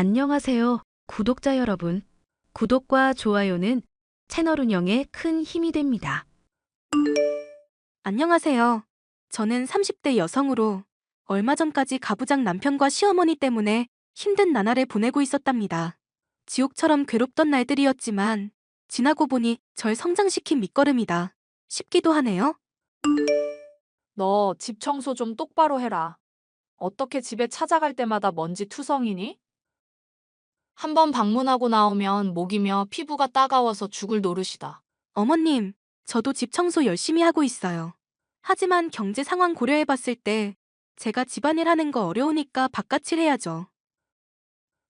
안녕하세요, 구독자 여러분. 구독과 좋아요는 채널 운영에 큰 힘이 됩니다. 안녕하세요. 저는 30대 여성으로 얼마 전까지 가부장 남편과 시어머니 때문에 힘든 나날을 보내고 있었답니다. 지옥처럼 괴롭던 날들이었지만 지나고 보니 절 성장시킨 밑거름이다 싶기도 하네요. 너 집 청소 좀 똑바로 해라. 어떻게 집에 찾아갈 때마다 먼지 투성이니? 한 번 방문하고 나오면 목이며 피부가 따가워서 죽을 노릇이다. 어머님, 저도 집 청소 열심히 하고 있어요. 하지만 경제 상황 고려해봤을 때 제가 집안일 하는 거 어려우니까 바깥일 해야죠.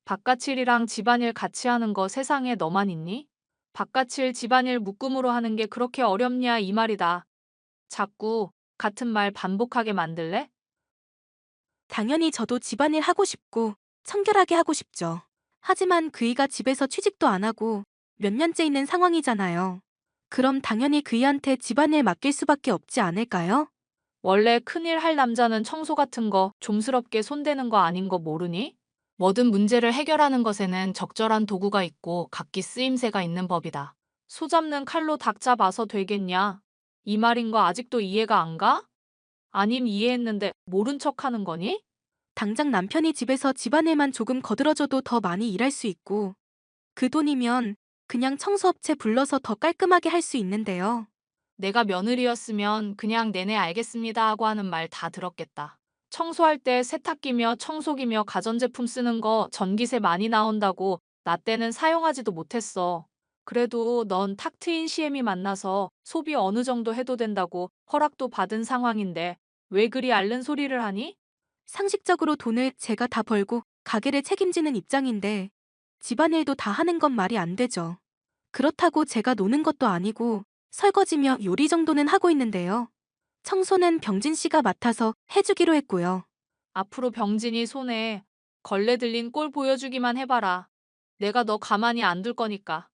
바깥일이랑 집안일 같이 하는 거 세상에 너만 있니? 바깥일 집안일 묶음으로 하는 게 그렇게 어렵냐 이 말이다. 자꾸 같은 말 반복하게 만들래? 당연히 저도 집안일 하고 싶고 청결하게 하고 싶죠. 하지만 그이가 집에서 취직도 안 하고 몇 년째 있는 상황이잖아요. 그럼 당연히 그이한테 집안일 맡길 수밖에 없지 않을까요? 원래 큰일 할 남자는 청소 같은 거 좀스럽게 손대는 거 아닌 거 모르니? 뭐든 문제를 해결하는 것에는 적절한 도구가 있고 각기 쓰임새가 있는 법이다. 소 잡는 칼로 닭 잡아서 되겠냐? 이 말인 거 아직도 이해가 안 가? 아님 이해했는데 모른 척 하는 거니? 당장 남편이 집에서 집안일만 조금 거들어줘도 더 많이 일할 수 있고 그 돈이면 그냥 청소업체 불러서 더 깔끔하게 할 수 있는데요. 내가 며느리였으면 그냥 네네 알겠습니다 하고 하는 말 다 들었겠다. 청소할 때 세탁기며 청소기며 가전제품 쓰는 거 전기세 많이 나온다고 나 때는 사용하지도 못했어. 그래도 넌 탁 트인 시엠이 만나서 소비 어느 정도 해도 된다고 허락도 받은 상황인데 왜 그리 앓는 소리를 하니? 상식적으로 돈을 제가 다 벌고 가게를 책임지는 입장인데 집안일도 다 하는 건 말이 안 되죠. 그렇다고 제가 노는 것도 아니고 설거지며 요리 정도는 하고 있는데요. 청소는 병진 씨가 맡아서 해주기로 했고요. 앞으로 병진이 손에 걸레 들린 꼴 보여주기만 해봐라. 내가 너 가만히 안 둘 거니까.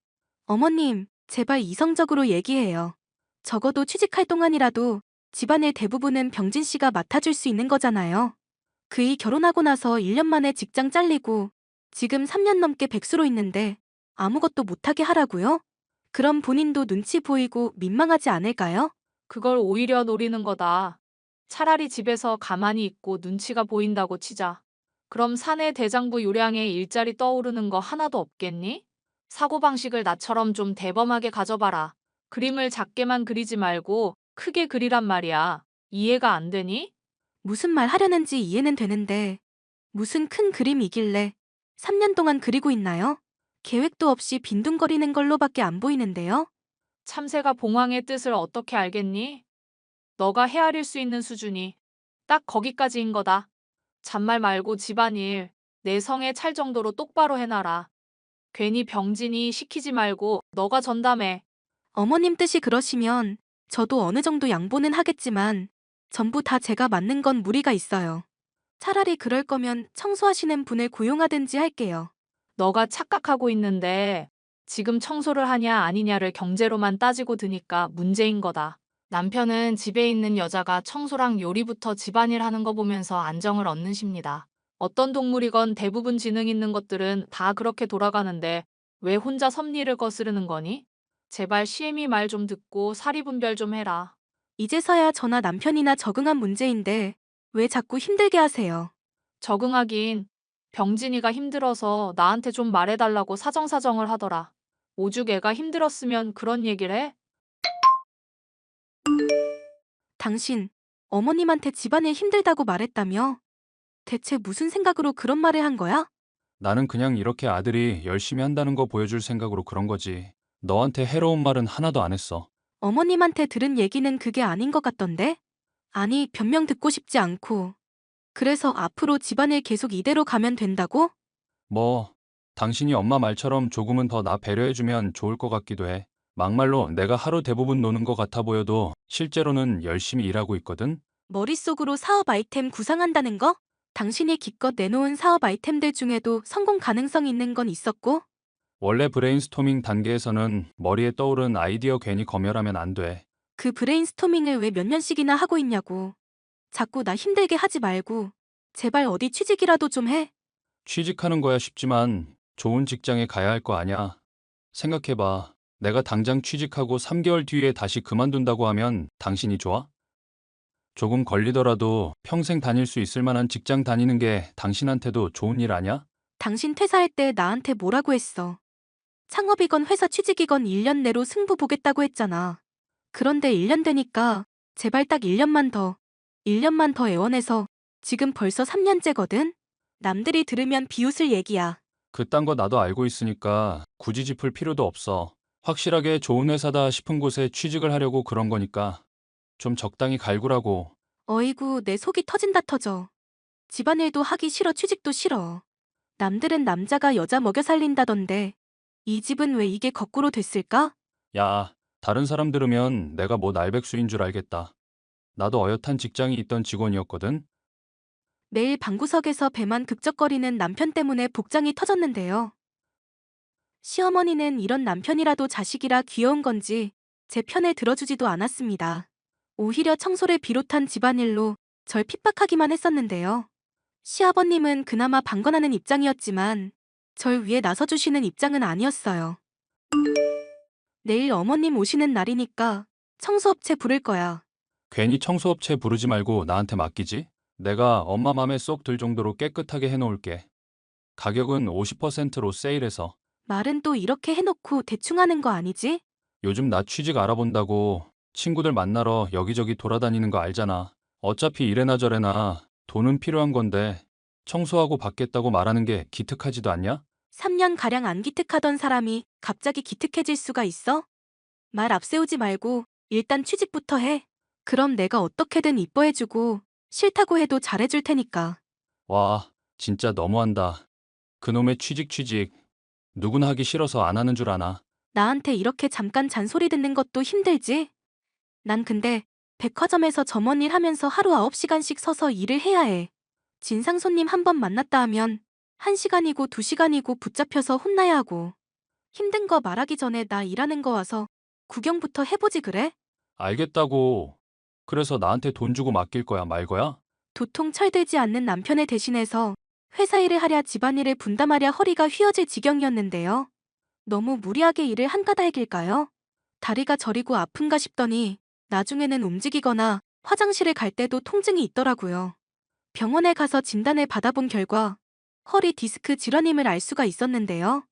어머님, 제발 이성적으로 얘기해요. 적어도 취직할 동안이라도 집안의 대부분은 병진 씨가 맡아줄 수 있는 거잖아요. 그이 결혼하고 나서 1년 만에 직장 잘리고 지금 3년 넘게 백수로 있는데 아무것도 못하게 하라고요? 그럼 본인도 눈치 보이고 민망하지 않을까요? 그걸 오히려 노리는 거다. 차라리 집에서 가만히 있고 눈치가 보인다고 치자. 그럼 사내 대장부 요량에 일자리 떠오르는 거 하나도 없겠니? 사고방식을 나처럼 좀 대범하게 가져봐라. 그림을 작게만 그리지 말고 크게 그리란 말이야. 이해가 안 되니? 무슨 말 하려는지 이해는 되는데 무슨 큰 그림이길래 3년 동안 그리고 있나요? 계획도 없이 빈둥거리는 걸로밖에 안 보이는데요? 참새가 봉황의 뜻을 어떻게 알겠니? 너가 헤아릴 수 있는 수준이 딱 거기까지인 거다. 잔말 말고 집안일, 내 성에 찰 정도로 똑바로 해놔라. 괜히 병진이 시키지 말고 너가 전담해. 어머님 뜻이 그러시면 저도 어느 정도 양보는 하겠지만 전부 다 제가 맡는 건 무리가 있어요. 차라리 그럴 거면 청소하시는 분을 고용하든지 할게요. 너가 착각하고 있는데 지금 청소를 하냐 아니냐를 경제로만 따지고 드니까 문제인 거다. 남편은 집에 있는 여자가 청소랑 요리부터 집안일 하는 거 보면서 안정을 얻는 십니다. 어떤 동물이건 대부분 지능 있는 것들은 다 그렇게 돌아가는데 왜 혼자 섭리를 거스르는 거니? 제발 시애미 말 좀 듣고 사리 분별 좀 해라. 이제서야 저나 남편이나 적응한 문제인데 왜 자꾸 힘들게 하세요? 적응하긴 병진이가 힘들어서 나한테 좀 말해달라고 사정사정을 하더라. 오죽 애가 힘들었으면 그런 얘기를 해? 당신, 어머님한테 집안일 힘들다고 말했다며? 대체 무슨 생각으로 그런 말을 한 거야? 나는 그냥 이렇게 아들이 열심히 한다는 거 보여줄 생각으로 그런 거지. 너한테 해로운 말은 하나도 안 했어. 어머님한테 들은 얘기는 그게 아닌 것 같던데? 아니, 변명 듣고 싶지 않고. 그래서 앞으로 집안일 계속 이대로 가면 된다고? 뭐, 당신이 엄마 말처럼 조금은 더 나 배려해주면 좋을 것 같기도 해. 막말로 내가 하루 대부분 노는 것 같아 보여도 실제로는 열심히 일하고 있거든? 머릿속으로 사업 아이템 구상한다는 거? 당신이 기껏 내놓은 사업 아이템들 중에도 성공 가능성 있는 건 있었고? 원래 브레인스토밍 단계에서는 머리에 떠오른 아이디어 괜히 검열하면 안 돼. 그 브레인스토밍을 왜 몇 년씩이나 하고 있냐고. 자꾸 나 힘들게 하지 말고 제발 어디 취직이라도 좀 해. 취직하는 거야 쉽지만 좋은 직장에 가야 할 거 아냐. 생각해봐. 내가 당장 취직하고 3개월 뒤에 다시 그만둔다고 하면 당신이 좋아? 조금 걸리더라도 평생 다닐 수 있을 만한 직장 다니는 게 당신한테도 좋은 일 아냐? 당신 퇴사할 때 나한테 뭐라고 했어? 창업이건 회사 취직이건 1년 내로 승부 보겠다고 했잖아. 그런데 1년 되니까 제발 딱 1년만 더, 1년만 더 애원해서 지금 벌써 3년째거든? 남들이 들으면 비웃을 얘기야. 그딴 거 나도 알고 있으니까 굳이 짚을 필요도 없어. 확실하게 좋은 회사다 싶은 곳에 취직을 하려고 그런 거니까 좀 적당히 갈구라고. 어이구, 내 속이 터진다 터져. 집안일도 하기 싫어, 취직도 싫어. 남들은 남자가 여자 먹여 살린다던데 이 집은 왜 이게 거꾸로 됐을까? 야, 다른 사람 들으면 내가 뭐 날백수인 줄 알겠다. 나도 어엿한 직장이 있던 직원이었거든. 매일 방구석에서 배만 극적거리는 남편 때문에 복장이 터졌는데요. 시어머니는 이런 남편이라도 자식이라 귀여운 건지 제 편에 들어주지도 않았습니다. 오히려 청소를 비롯한 집안일로 절 핍박하기만 했었는데요. 시아버님은 그나마 방관하는 입장이었지만 절 위해 나서주시는 입장은 아니었어요. 내일 어머님 오시는 날이니까 청소업체 부를 거야. 괜히 청소업체 부르지 말고 나한테 맡기지? 내가 엄마 맘에 쏙 들 정도로 깨끗하게 해놓을게. 가격은 50%로 세일해서. 말은 또 이렇게 해놓고 대충 하는 거 아니지? 요즘 나 취직 알아본다고 친구들 만나러 여기저기 돌아다니는 거 알잖아. 어차피 이래나 저래나 돈은 필요한 건데 청소하고 받겠다고 말하는 게 기특하지도 않냐? 3년가량 안 기특하던 사람이 갑자기 기특해질 수가 있어? 말 앞세우지 말고 일단 취직부터 해. 그럼 내가 어떻게든 이뻐해주고 싫다고 해도 잘해줄 테니까. 와, 진짜 너무한다. 그놈의 취직. 누구나 하기 싫어서 안 하는 줄 아나. 나한테 이렇게 잠깐 잔소리 듣는 것도 힘들지? 난 근데 백화점에서 점원 일 하면서 하루 9시간씩 서서 일을 해야 해. 진상 손님 한 번 만났다 하면 1시간이고 2시간이고 붙잡혀서 혼나야 하고. 힘든 거 말하기 전에 나 일하는 거 와서 구경부터 해보지 그래? 알겠다고. 그래서 나한테 돈 주고 맡길 거야, 말 거야? 도통 철들지 않는 남편을 대신해서 회사 일을 하랴 집안일을 분담하랴 허리가 휘어질 지경이었는데요. 너무 무리하게 일을 한가닥일까요? 다리가 저리고 아픈가 싶더니 나중에는 움직이거나 화장실을 갈 때도 통증이 있더라고요. 병원에 가서 진단을 받아본 결과 허리 디스크 질환임을 알 수가 있었는데요.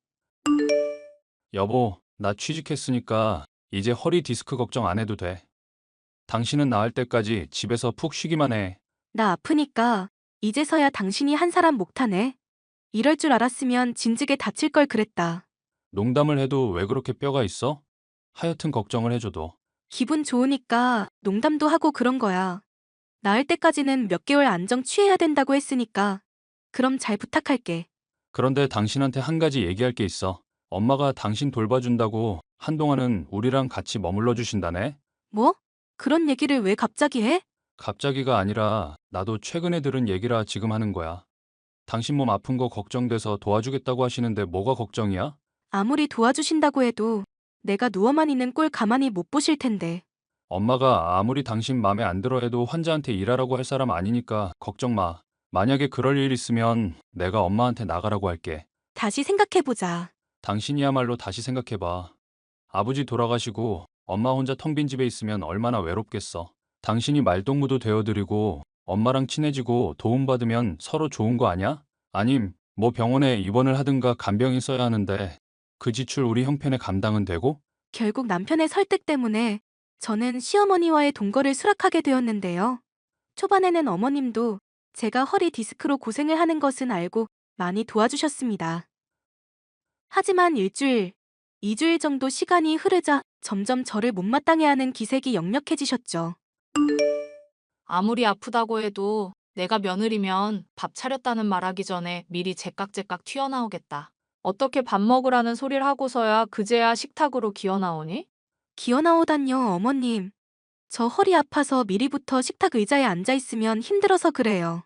여보, 나 취직했으니까 이제 허리 디스크 걱정 안 해도 돼. 당신은 나을 때까지 집에서 푹 쉬기만 해. 나 아프니까 이제서야 당신이 한 사람 목타네. 이럴 줄 알았으면 진즉에 다칠 걸 그랬다. 농담을 해도 왜 그렇게 뼈가 있어? 하여튼 걱정을 해줘도. 기분 좋으니까 농담도 하고 그런 거야. 나을 때까지는 몇 개월 안정 취해야 된다고 했으니까 그럼 잘 부탁할게. 그런데 당신한테 한 가지 얘기할 게 있어. 엄마가 당신 돌봐준다고 한동안은 우리랑 같이 머물러 주신다네? 뭐? 그런 얘기를 왜 갑자기 해? 갑자기가 아니라 나도 최근에 들은 얘기라 지금 하는 거야. 당신 몸 아픈 거 걱정돼서 도와주겠다고 하시는데 뭐가 걱정이야? 아무리 도와주신다고 해도 내가 누워만 있는 꼴 가만히 못 보실 텐데. 엄마가 아무리 당신 맘에 안 들어 해도 환자한테 일하라고 할 사람 아니니까 걱정 마. 만약에 그럴 일 있으면 내가 엄마한테 나가라고 할게. 다시 생각해보자. 당신이야말로 다시 생각해봐. 아버지 돌아가시고 엄마 혼자 텅 빈 집에 있으면 얼마나 외롭겠어. 당신이 말동무도 되어드리고 엄마랑 친해지고 도움받으면 서로 좋은 거 아냐? 아님 뭐 병원에 입원을 하든가 간병인 써야 하는데 그 지출 우리 형편에 감당은 되고? 결국 남편의 설득 때문에 저는 시어머니와의 동거를 수락하게 되었는데요. 초반에는 어머님도 제가 허리 디스크로 고생을 하는 것은 알고 많이 도와주셨습니다. 하지만 일주일, 2주일 정도 시간이 흐르자 점점 저를 못마땅해 하는 기색이 역력해지셨죠. 아무리 아프다고 해도 내가 며느리면 밥 차렸다는 말하기 전에 미리 제깍제깍 튀어나오겠다. 어떻게 밥 먹으라는 소리를 하고서야 그제야 식탁으로 기어나오니? 기어나오단요, 어머님. 저 허리 아파서 미리부터 식탁 의자에 앉아있으면 힘들어서 그래요.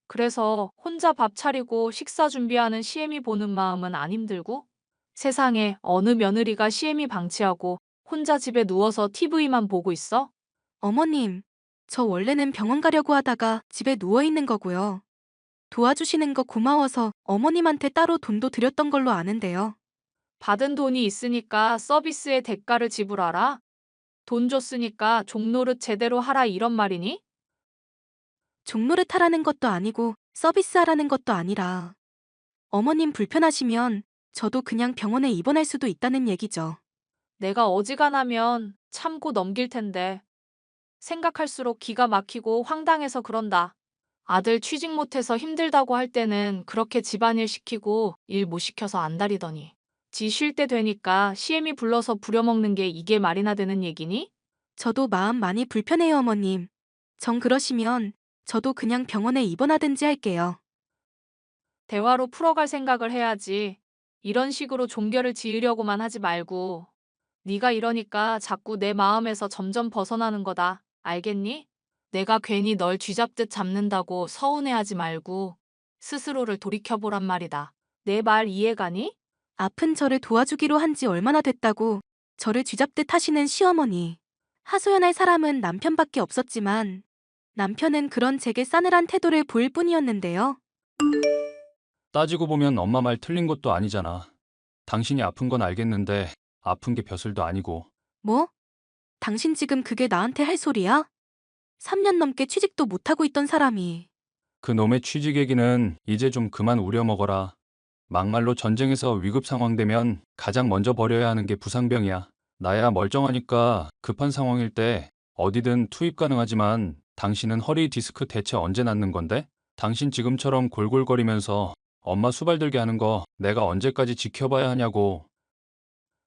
그래서 혼자 밥 차리고 식사 준비하는 시애미 보는 마음은 안 힘들고? 세상에 어느 며느리가 시애미 방치하고 혼자 집에 누워서 TV만 보고 있어? 어머님, 저 원래는 병원 가려고 하다가 집에 누워있는 거고요. 도와주시는 거 고마워서 어머님한테 따로 돈도 드렸던 걸로 아는데요. 받은 돈이 있으니까 서비스의 대가를 지불하라? 돈 줬으니까 종노릇 제대로 하라 이런 말이니? 종노릇 하라는 것도 아니고 서비스하라는 것도 아니라 어머님 불편하시면 저도 그냥 병원에 입원할 수도 있다는 얘기죠. 내가 어지간하면 참고 넘길 텐데. 생각할수록 기가 막히고 황당해서 그런다. 아들 취직 못해서 힘들다고 할 때는 그렇게 집안일 시키고 일 못 시켜서 안달이더니. 지 쉴 때 되니까 시애미 불러서 부려먹는 게 이게 말이나 되는 얘기니? 저도 마음 많이 불편해요, 어머님. 정 그러시면 저도 그냥 병원에 입원하든지 할게요. 대화로 풀어갈 생각을 해야지. 이런 식으로 종결을 지으려고만 하지 말고. 네가 이러니까 자꾸 내 마음에서 점점 벗어나는 거다. 알겠니? 내가 괜히 널 쥐잡듯 잡는다고 서운해하지 말고 스스로를 돌이켜보란 말이다. 내 말 이해가니? 아픈 저를 도와주기로 한 지 얼마나 됐다고 저를 쥐잡듯 하시는 시어머니. 하소연할 사람은 남편밖에 없었지만 남편은 그런 제게 싸늘한 태도를 보일 뿐이었는데요. 따지고 보면 엄마 말 틀린 것도 아니잖아. 당신이 아픈 건 알겠는데 아픈 게 벼슬도 아니고. 뭐? 당신 지금 그게 나한테 할 소리야? 3년 넘게 취직도 못하고 있던 사람이. 그 놈의 취직 얘기는 이제 좀 그만 우려먹어라. 막말로 전쟁에서 위급 상황 되면 가장 먼저 버려야 하는 게 부상병이야. 나야 멀쩡하니까 급한 상황일 때 어디든 투입 가능하지만 당신은 허리 디스크 대체 언제 낫는 건데? 당신 지금처럼 골골거리면서 엄마 수발 들게 하는 거 내가 언제까지 지켜봐야 하냐고.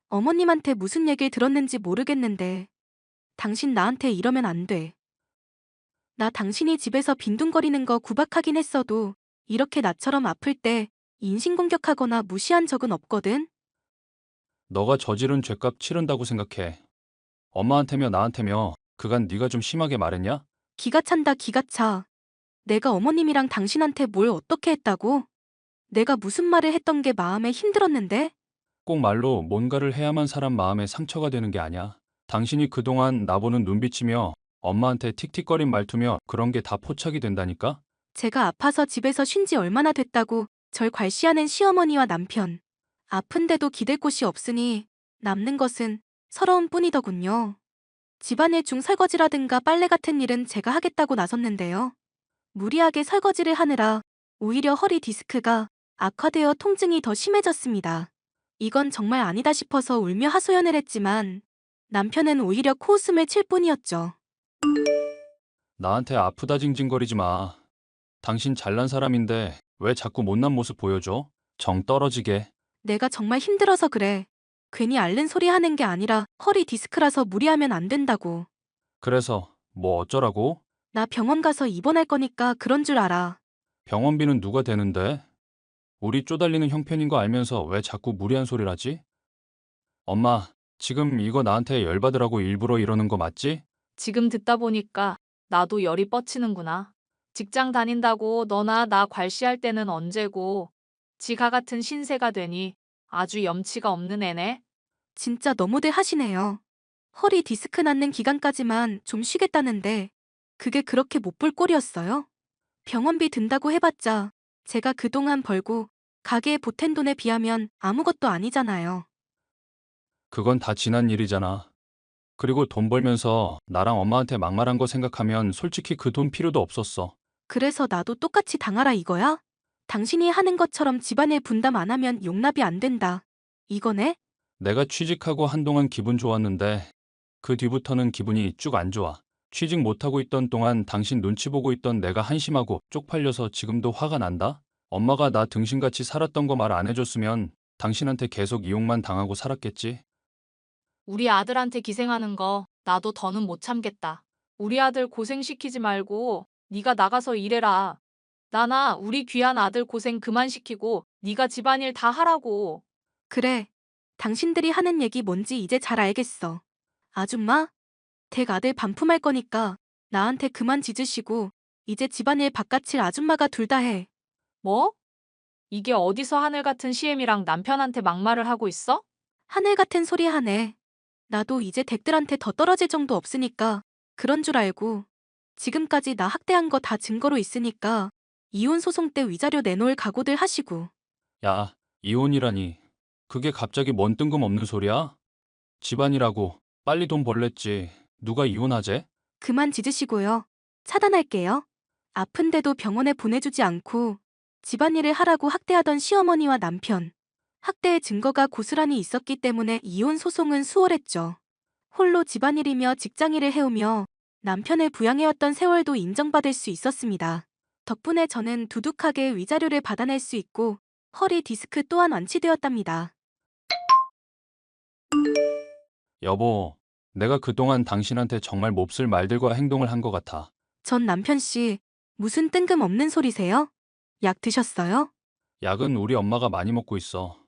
어머님한테 무슨 얘기를 들었는지 모르겠는데 당신 나한테 이러면 안 돼. 나 당신이 집에서 빈둥거리는 거 구박하긴 했어도 이렇게 나처럼 아플 때 인신공격하거나 무시한 적은 없거든? 너가 저지른 죄값 치른다고 생각해. 엄마한테며 나한테며 그간 네가 좀 심하게 말했냐? 기가 찬다 기가 차. 내가 어머님이랑 당신한테 뭘 어떻게 했다고? 내가 무슨 말을 했던 게 마음에 힘들었는데? 꼭 말로 뭔가를 해야만 사람 마음에 상처가 되는 게 아니야. 당신이 그동안 나보는 눈빛이며 엄마한테 틱틱거린 말투며 그런 게 다 포착이 된다니까? 제가 아파서 집에서 쉰 지 얼마나 됐다고 절 괄시하는 시어머니와 남편. 아픈데도 기댈 곳이 없으니 남는 것은 서러움 뿐이더군요. 집안일 중 설거지라든가 빨래 같은 일은 제가 하겠다고 나섰는데요. 무리하게 설거지를 하느라 오히려 허리 디스크가 악화되어 통증이 더 심해졌습니다. 이건 정말 아니다 싶어서 울며 하소연을 했지만 남편은 오히려 코웃음을 칠 뿐이었죠. 나한테 아프다 징징거리지 마. 당신 잘난 사람인데 왜 자꾸 못난 모습 보여줘? 정 떨어지게. 내가 정말 힘들어서 그래. 괜히 앓는 소리 하는 게 아니라 허리 디스크라서 무리하면 안 된다고. 그래서 뭐 어쩌라고? 나 병원 가서 입원할 거니까 그런 줄 알아. 병원비는 누가 대는데? 우리 쪼달리는 형편인 거 알면서 왜 자꾸 무리한 소리를 하지? 엄마, 지금 이거 나한테 열받으라고 일부러 이러는 거 맞지? 지금 듣다 보니까 나도 열이 뻗치는구나. 직장 다닌다고 너나 나 괄시할 때는 언제고 지가 같은 신세가 되니 아주 염치가 없는 애네. 진짜 너무들 하시네요. 허리 디스크 낫는 기간까지만 좀 쉬겠다는데 그게 그렇게 못 볼 꼴이었어요? 병원비 든다고 해봤자 제가 그동안 벌고 가게에 보탠 돈에 비하면 아무것도 아니잖아요. 그건 다 지난 일이잖아. 그리고 돈 벌면서 나랑 엄마한테 막말한 거 생각하면 솔직히 그 돈 필요도 없었어. 그래서 나도 똑같이 당하라 이거야? 당신이 하는 것처럼 집안일 분담 안 하면 용납이 안 된다. 이거네? 내가 취직하고 한동안 기분 좋았는데 그 뒤부터는 기분이 쭉 안 좋아. 취직 못하고 있던 동안 당신 눈치 보고 있던 내가 한심하고 쪽팔려서 지금도 화가 난다? 엄마가 나 등신같이 살았던 거 말 안 해줬으면 당신한테 계속 이용만 당하고 살았겠지? 우리 아들한테 기생하는 거 나도 더는 못 참겠다. 우리 아들 고생시키지 말고 네가 나가서 일해라. 나나 우리 귀한 아들 고생 그만 시키고 네가 집안일 다 하라고. 그래. 당신들이 하는 얘기 뭔지 이제 잘 알겠어. 아줌마, 댁 아들 반품할 거니까 나한테 그만 짖으시고 이제 집안일 바깥일 아줌마가 둘 다 해. 뭐? 이게 어디서 하늘 같은 시엠이랑 남편한테 막말을 하고 있어? 하늘 같은 소리 하네. 나도 이제 댁들한테 더 떨어질 정도 없으니까 그런 줄 알고 지금까지 나 학대한 거 다 증거로 있으니까 이혼 소송 때 위자료 내놓을 각오들 하시고. 야, 이혼이라니. 그게 갑자기 뭔 뜬금없는 소리야? 집안이라고 빨리 돈 벌랬지. 누가 이혼하재? 그만 짖으시고요. 차단할게요. 아픈데도 병원에 보내주지 않고 집안일을 하라고 학대하던 시어머니와 남편. 학대의 증거가 고스란히 있었기 때문에 이혼 소송은 수월했죠. 홀로 집안일이며 직장일을 해오며 남편을 부양해왔던 세월도 인정받을 수 있었습니다. 덕분에 저는 두둑하게 위자료를 받아낼 수 있고 허리 디스크 또한 완치되었답니다. 여보, 내가 그동안 당신한테 정말 몹쓸 말들과 행동을 한 것 같아. 전 남편씨, 무슨 뜬금없는 소리세요? 약 드셨어요? 약은 우리 엄마가 많이 먹고 있어.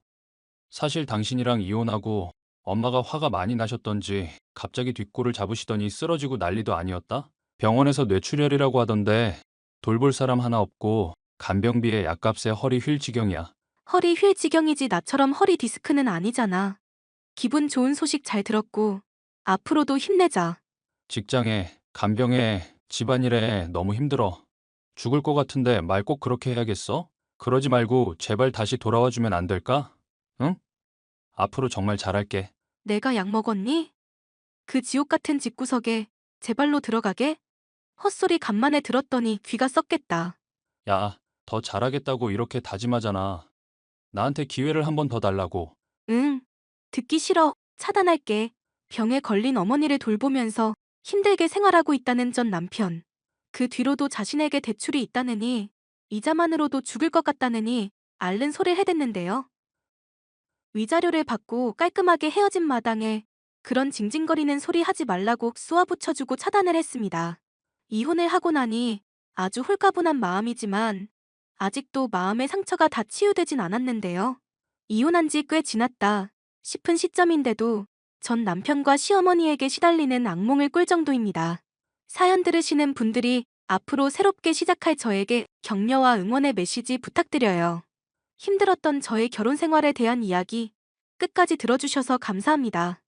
사실 당신이랑 이혼하고 엄마가 화가 많이 나셨던지 갑자기 뒷골을 잡으시더니 쓰러지고 난리도 아니었다? 병원에서 뇌출혈이라고 하던데 돌볼 사람 하나 없고 간병비에 약값에 허리 휠 지경이야. 허리 휠 지경이지 나처럼 허리 디스크는 아니잖아. 기분 좋은 소식 잘 들었고 앞으로도 힘내자. 직장에, 간병에, 집안일에 너무 힘들어. 죽을 것 같은데 말 꼭 그렇게 해야겠어? 그러지 말고 제발 다시 돌아와 주면 안 될까? 응? 앞으로 정말 잘할게. 내가 약 먹었니? 그 지옥 같은 집구석에 제 발로 들어가게? 헛소리 간만에 들었더니 귀가 썩겠다. 야, 더 잘하겠다고 이렇게 다짐하잖아. 나한테 기회를 한 번 더 달라고. 응, 듣기 싫어. 차단할게. 병에 걸린 어머니를 돌보면서 힘들게 생활하고 있다는 전 남편. 그 뒤로도 자신에게 대출이 있다느니 이자만으로도 죽을 것 같다느니 앓는 소리를 해댔는데요. 위자료를 받고 깔끔하게 헤어진 마당에 그런 징징거리는 소리 하지 말라고 쏘아붙여주고 차단을 했습니다. 이혼을 하고 나니 아주 홀가분한 마음이지만 아직도 마음의 상처가 다 치유되진 않았는데요. 이혼한 지 꽤 지났다 싶은 시점인데도 전 남편과 시어머니에게 시달리는 악몽을 꿀 정도입니다. 사연 들으시는 분들이 앞으로 새롭게 시작할 저에게 격려와 응원의 메시지 부탁드려요. 힘들었던 저의 결혼 생활에 대한 이야기 끝까지 들어주셔서 감사합니다.